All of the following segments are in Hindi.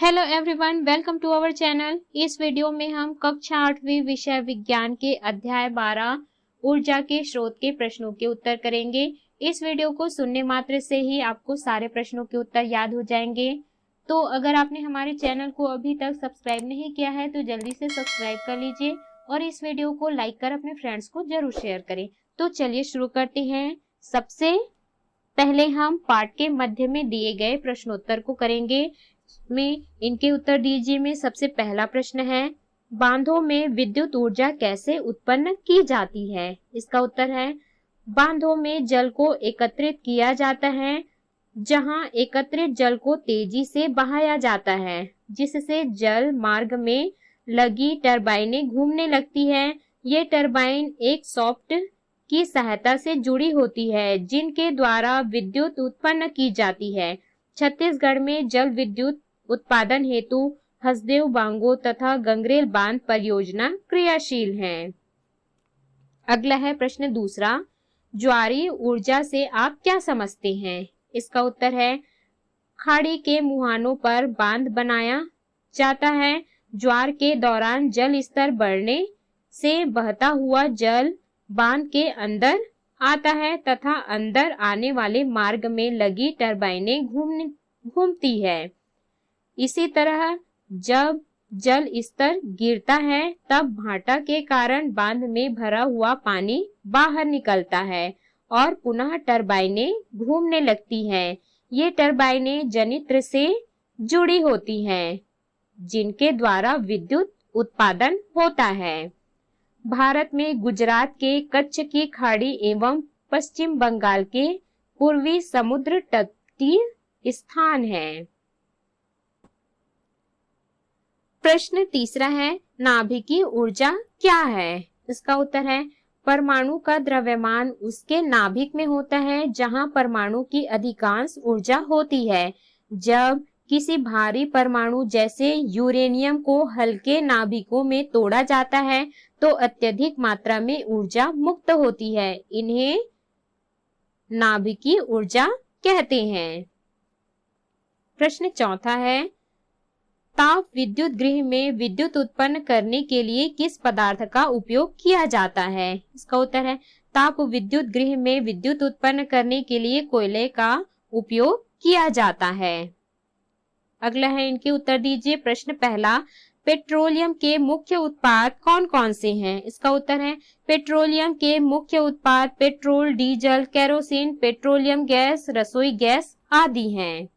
Hello everyone, welcome to our channel. इस वीडियो में हम कक्षा 8वीं विषय विज्ञान के अध्याय 12 ऊर्जा के स्रोत के प्रश्नों के उत्तर करेंगे। इस वीडियो को सुनने मात्र से ही आपको सारे प्रश्नों के उत्तर याद हो जाएंगे। तो अगर आपने हमारे चैनल को अभी तक सब्सक्राइब नहीं किया है तो जल्दी से सब्सक्राइब कर लीजिए और इस वीडियो को लाइक कर अपने फ्रेंड्स को जरूर शेयर करें। तो चलिए शुरू करते हैं। सबसे पहले हम पाठ के मध्य में दिए गए प्रश्नोत्तर को करेंगे। में इनके उत्तर दीजिए। में सबसे पहला प्रश्न है, बांधों में विद्युत ऊर्जा कैसे उत्पन्न की जाती है? इसका उत्तर है, बांधों में जल को एकत्रित किया जाता है, जहां एकत्रित जल को तेजी से बहाया जाता है, जिससे जल मार्ग में लगी टरबाइनें घूमने लगती है। ये टरबाइन एक सॉफ्ट की सहायता से जुड़ी होती है, जिनके द्वारा विद्युत उत्पन्न की जाती है। छत्तीसगढ़ में जल विद्युत उत्पादन हेतु हसदेव बांगो तथा गंगरेल बांध परियोजना क्रियाशील हैं। अगला है प्रश्न दूसरा, ज्वारीय ऊर्जा से आप क्या समझते हैं? इसका उत्तर है, खाड़ी के मुहानों पर बांध बनाया जाता है। ज्वार के दौरान जल स्तर बढ़ने से बहता हुआ जल बांध के अंदर आता है तथा अंदर आने वाले मार्ग में लगी टरबाइनें घूमती है। इसी तरह जब जल स्तर गिरता है तब भाटा के कारण बांध में भरा हुआ पानी बाहर निकलता है और पुनः टरबाइनें घूमने लगती हैं। ये टरबाइनें जनित्र से जुड़ी होती हैं, जिनके द्वारा विद्युत उत्पादन होता है। भारत में गुजरात के कच्छ की खाड़ी एवं पश्चिम बंगाल के पूर्वी समुद्र तटीय स्थान है। प्रश्न तीसरा है, नाभिकीय ऊर्जा क्या है? इसका उत्तर है, परमाणु का द्रव्यमान उसके नाभिक में होता है, जहां परमाणु की अधिकांश ऊर्जा होती है। जब किसी भारी परमाणु जैसे यूरेनियम को हल्के नाभिकों में तोड़ा जाता है तो अत्यधिक मात्रा में ऊर्जा मुक्त होती है। इन्हें नाभिकीय ऊर्जा कहते हैं। प्रश्न चौथा है, ताप विद्युत गृह में विद्युत उत्पन्न करने के लिए किस पदार्थ का उपयोग किया जाता है? इसका उत्तर है, ताप विद्युत गृह में विद्युत उत्पन्न करने के लिए कोयले का उपयोग किया जाता है। अगला है, इनके उत्तर दीजिए। प्रश्न पहला, पेट्रोलियम के मुख्य उत्पाद कौन कौन से हैं? इसका उत्तर है, पेट्रोलियम के मुख्य उत्पाद petrol, diesel, kerosene, petroleum gas, रसोई गैस आदि हैं।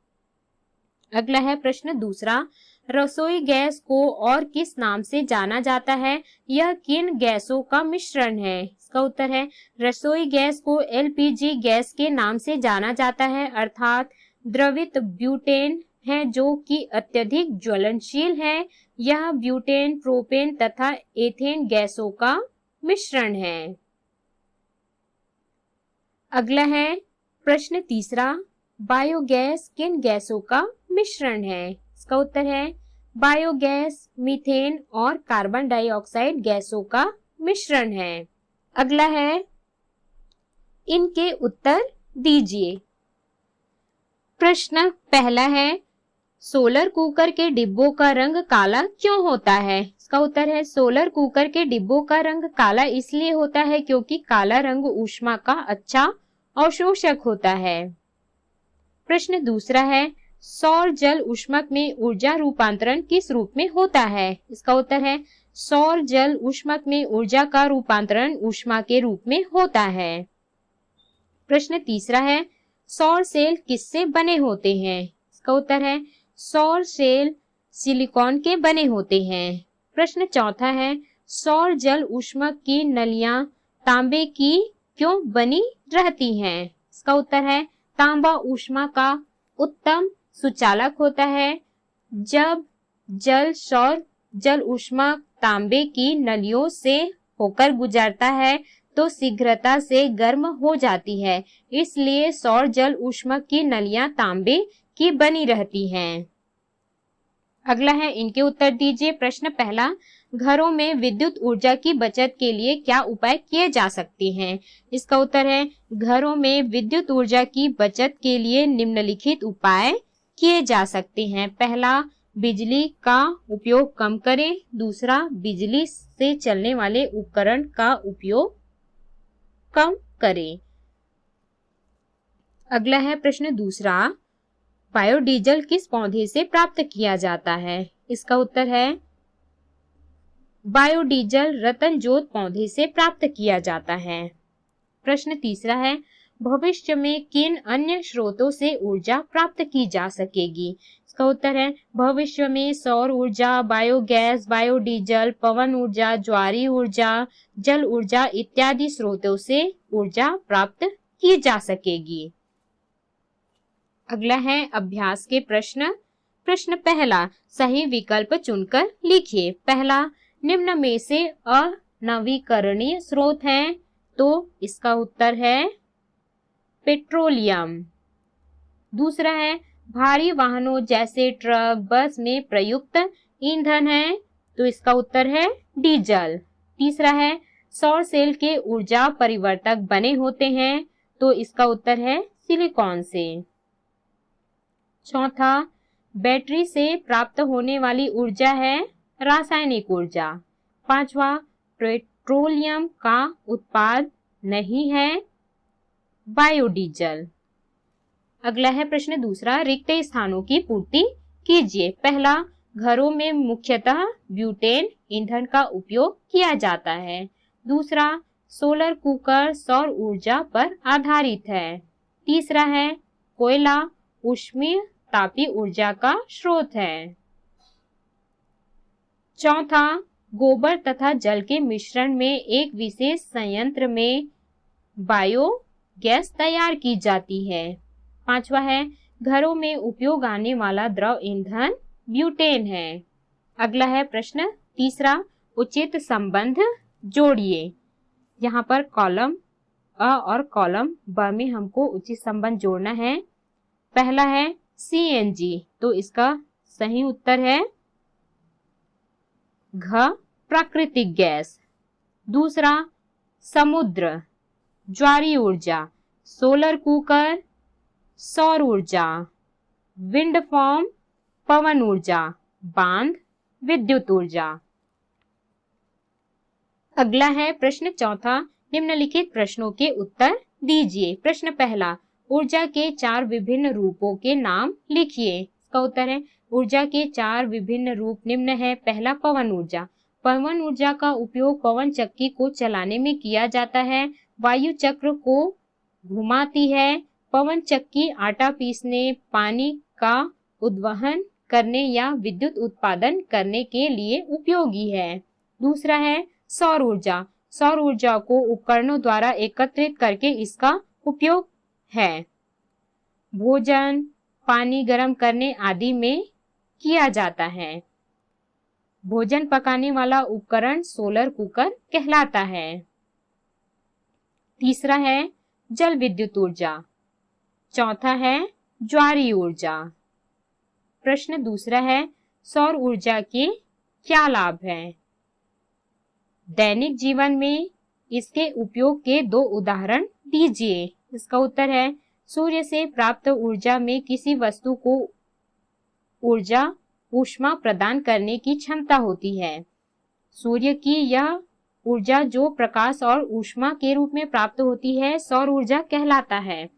अगला है प्रश्न दूसरा, रसोई गैस को और किस नाम से जाना जाता है? यह किन गैसों का मिश्रण है? इसका उत्तर है, रसोई गैस को एलपीजी गैस के नाम से जाना जाता है, अर्थात द्रवित ब्यूटेन है जो कि अत्यधिक ज्वलनशील है। यह ब्यूटेन, प्रोपेन तथा एथेन गैसों का मिश्रण है। अगला है प्रश्न तीसरा, बायोगैस किन गैसों का मिश्रण है? इसका उत्तर है, बायोगैस मीथेन और कार्बन डाइऑक्साइड गैसों का मिश्रण है। अगला है, इनके उत्तर दीजिए। प्रश्न पहला है, सोलर कुकर के डिब्बों का रंग काला क्यों होता है? इसका उत्तर है, सोलर कुकर के डिब्बों का रंग काला इसलिए होता है क्योंकि काला रंग ऊष्मा का अच्छा अवशोषक होता है। प्रश्न दूसरा है, सौर जल ऊष्मक में ऊर्जा रूपांतरण किस रूप में होता है? इसका उत्तर है, सौर जल ऊष्मक में ऊर्जा का रूपांतरण ऊष्मा के रूप में होता है। प्रश्न तीसरा है, सौर सेल किससे बने होते हैं? इसका उत्तर है, सौर सेल सिलिकॉन के बने होते हैं। प्रश्न चौथा है, सौर जल ऊष्मक की नलियां तांबे की क्यों बनी रहती हैं? इसका उत्तर है, तांबा ऊष्मा का उत्तम सुचालक होता है। जब जल सौर जल ऊष्मक तांबे की नलियों से होकर गुजरता है तो शीघ्रता से गर्म हो जाती है, इसलिए सौर जल ऊष्मक की नलियां तांबे की बनी रहती हैं। अगला है, इनके उत्तर दीजिए। प्रश्न पहला, घरों में विद्युत ऊर्जा की बचत के लिए क्या उपाय किए जा सकते हैं? इसका उत्तर है, घरों में विद्युत ऊर्जा की बचत के लिए निम्नलिखित उपाय किए जा सकते हैं। पहला, बिजली का उपयोग कम करें। दूसरा, बिजली से चलने वाले उपकरण का उपयोग कम करें। अगला है प्रश्न दूसरा, बायोडीजल किस पौधे से प्राप्त किया जाता है? इसका उत्तर है बायोडीजल रतनजोत पौधे से प्राप्त किया जाता है। प्रश्न तीसरा है, भविष्य में किन अन्य स्रोतों से ऊर्जा प्राप्त की जा सकेगी? इसका उत्तर है भविष्य में सौर ऊर्जा, बायोगैस, बायोडीजल, पवन ऊर्जा, ज्वारीय ऊर्जा, जल ऊर्जा इत्यादि स्रोतों से ऊर्जा प्राप्त की जा सकेगी। अगला है अभ्यास के प्रश्न। प्रश्न पहला, सही विकल्प चुनकर लिखिए। पहला, निम्न में से अनवीकरणीय स्रोत है, तो इसका उत्तर है पेट्रोलियम। दूसरा है, भारी वाहनों जैसे ट्रक, बस में प्रयुक्त ईंधन है, तो इसका उत्तर है डीजल। तीसरा है, सौर सेल के ऊर्जा परिवर्तक बने होते हैं, तो इसका उत्तर है सिलिकॉन से। चौथा, बैटरी से प्राप्त होने वाली ऊर्जा है रासायनिक ऊर्जा। पांचवा, पेट्रोलियम का उत्पाद नहीं है बायोडीजल। अगला है प्रश्न दूसरा, रिक्त स्थानों की पूर्ति कीजिए। पहला, घरों में मुख्यतः ब्यूटेन ईंधन का उपयोग किया जाता है। दूसरा, सोलर कुकर सौर ऊर्जा पर आधारित है। तीसरा है, कोयला ऊष्मीय तापीय ऊर्जा का स्रोत है। चौथा, गोबर तथा जल के मिश्रण में एक विशेष संयंत्र में बायोगैस तैयार की जाती है। पांचवा है, घरों में उपयोग आने वाला द्रव ईंधन ब्यूटेन है। अगला है प्रश्न तीसरा, उचित संबंध जोड़िए। यहाँ पर कॉलम अ और कॉलम ब में हमको उचित संबंध जोड़ना है। पहला है सीएनजी, तो इसका सही उत्तर है घ, प्राकृतिक गैस। दूसरा, समुद्र, ज्वारीय ऊर्जा, सोलर कुकर, सौर ऊर्जा, विंड फार्म, पवन ऊर्जा, बांध, विद्युत ऊर्जा। अगला है प्रश्न चौथा, निम्नलिखित प्रश्नों के उत्तर दीजिए। प्रश्न पहला, ऊर्जा के 4 विभिन्न रूपों के नाम लिखिए। इसका उत्तर है ऊर्जा के 4 विभिन्न रूप निम्न है। पहला, पवन ऊर्जा। पवन ऊर्जा का उपयोग पवन चक्की को चलाने में किया जाता है। वायु चक्र को घुमाती है। पवन चक्की आटा पीसने, पानी का उद्वहन करने या विद्युत उत्पादन करने के लिए उपयोगी है। दूसरा है सौर ऊर्जा। सौर ऊर्जा को उपकरणों द्वारा एकत्रित करके इसका उपयोग है। भोजन, पानी गर्म करने आदि में किया जाता है। भोजन पकाने वाला उपकरण सोलर कुकर कहलाता है। तीसरा है जल विद्युत ऊर्जा। चौथा है ज्वारीय ऊर्जा। प्रश्न दूसरा है, सौर ऊर्जा के क्या लाभ हैं? दैनिक जीवन में इसके उपयोग के 2 उदाहरण दीजिए। इसका उत्तर है सूर्य से प्राप्त ऊर्जा में किसी वस्तु को ऊर्जा ऊष्मा प्रदान करने की क्षमता होती है। सूर्य की यह ऊर्जा जो प्रकाश और ऊष्मा के रूप में प्राप्त होती है सौर ऊर्जा कहलाता है।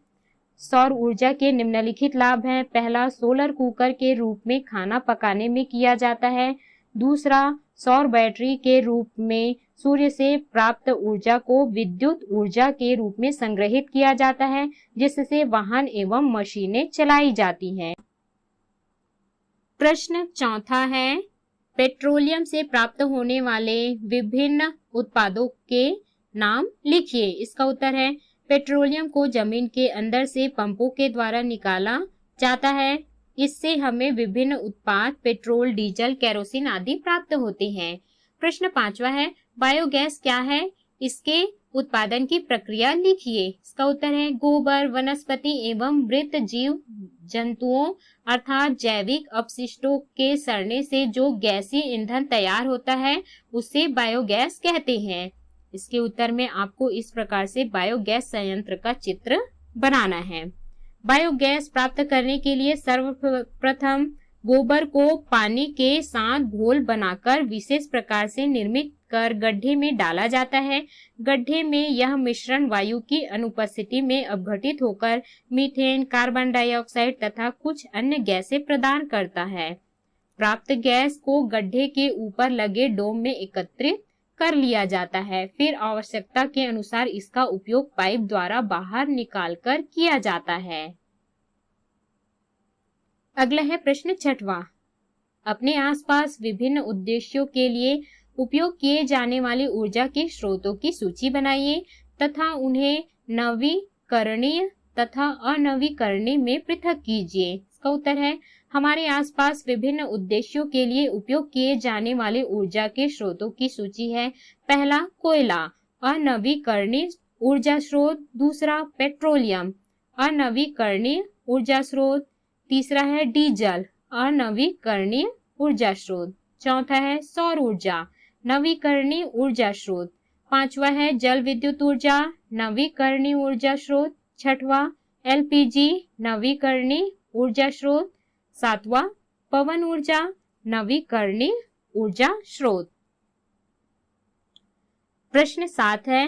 सौर ऊर्जा के निम्नलिखित लाभ हैं। पहला, सोलर कुकर के रूप में खाना पकाने में किया जाता है। दूसरा, सौर बैटरी के रूप में सूर्य से प्राप्त ऊर्जा को विद्युत ऊर्जा के रूप में संग्रहित किया जाता है, जिससे वाहन एवं मशीनें चलाई जाती हैं। प्रश्न चौथा है, पेट्रोलियम से प्राप्त होने वाले विभिन्न उत्पादों के नाम लिखिए। इसका उत्तर है पेट्रोलियम को जमीन के अंदर से पंपों के द्वारा निकाला जाता है। इससे हमें विभिन्न उत्पाद पेट्रोल, डीजल, केरोसिन आदि प्राप्त होते हैं। प्रश्न पांचवा है, बायोगैस क्या है? इसके उत्पादन की प्रक्रिया लिखिए। इसका उत्तर है गोबर, वनस्पति एवं मृत जीव जंतुओं अर्थात जैविक अपशिष्टों के सड़ने से जो गैसीय ईंधन तैयार होता है उसे बायोगैस कहते हैं। इसके उत्तर में आपको इस प्रकार से बायोगैस संयंत्र का चित्र बनाना है। बायोगैस प्राप्त करने के लिए सर्वप्रथम गोबर को पानी के साथ घोल बनाकर विशेष प्रकार से निर्मित कर गड्ढे में डाला जाता है। गड्ढे में यह मिश्रण वायु की अनुपस्थिति में अपघटित होकर मीथेन, कार्बन डाइऑक्साइड तथा कुछ अन्य गैसें प्रदान करता है। प्राप्त गैस को गड्ढे के ऊपर लगे डोम में एकत्रित कर लिया जाता है। फिर आवश्यकता के अनुसार इसका उपयोग पाइप द्वारा बाहर निकालकर किया जाता है। अगला है प्रश्न 6वां। अपने आसपास विभिन्न उद्देश्यों के लिए उपयोग किए जाने वाली ऊर्जा के स्रोतों की सूची बनाइए तथा उन्हें नवीकरणीय तथा अनवीकरणीय में पृथक कीजिए। इसका उत्तर है हमारे आसपास विभिन्न उद्देश्यों के लिए उपयोग किए जाने वाले ऊर्जा के स्रोतों की सूची है। पहला कोयला, अनवीकरणीय ऊर्जा स्रोत। दूसरा पेट्रोलियम, अनवीकरणीय ऊर्जा स्रोत। तीसरा है डीजल, अनवीकरणीय ऊर्जा स्रोत। चौथा है सौर ऊर्जा, नवीकरणीय ऊर्जा स्रोत। पांचवा है जल विद्युत ऊर्जा, नवीकरणीय ऊर्जा स्रोत। छठवां एलपीजी, नवीकरणीय ऊर्जा स्रोत। सातवां पवन ऊर्जा, नवीकरणीय ऊर्जा स्रोत। प्रश्न 7 है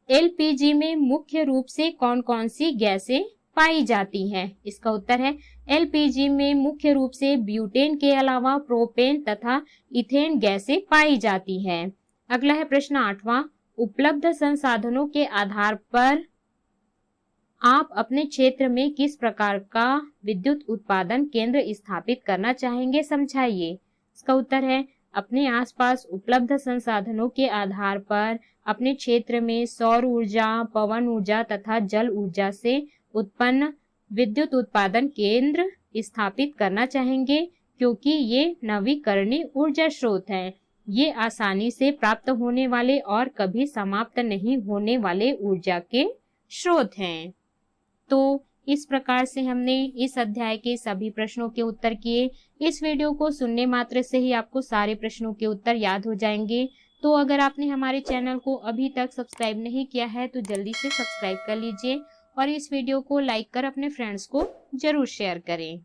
एलपीजी में मुख्य रूप से कौन कौन सी गैसें पाई जाती हैं? इसका उत्तर है एलपीजी में मुख्य रूप से ब्यूटेन के अलावा प्रोपेन तथा इथेन गैसें पाई जाती हैं। अगला है प्रश्न 8वां। उपलब्ध संसाधनों के आधार पर आप अपने क्षेत्र में किस प्रकार का विद्युत उत्पादन केंद्र स्थापित करना चाहेंगे, समझाइए। इसका उत्तर है अपने आसपास उपलब्ध संसाधनों के आधार पर अपने क्षेत्र में सौर ऊर्जा, पवन ऊर्जा तथा जल ऊर्जा से उत्पन्न विद्युत उत्पादन केंद्र स्थापित करना चाहेंगे, क्योंकि ये नवीकरणीय ऊर्जा स्रोत हैं। ये आसानी से प्राप्त होने वाले और कभी समाप्त नहीं होने वाले ऊर्जा के स्रोत हैं। तो इस प्रकार से हमने इस अध्याय के सभी प्रश्नों के उत्तर किए। इस वीडियो को सुनने मात्र से ही आपको सारे प्रश्नों के उत्तर याद हो जाएंगे। तो अगर आपने हमारे चैनल को अभी तक सब्सक्राइब नहीं किया है तो जल्दी से सब्सक्राइब कर लीजिए और इस वीडियो को लाइक कर अपने फ्रेंड्स को जरूर शेयर करें।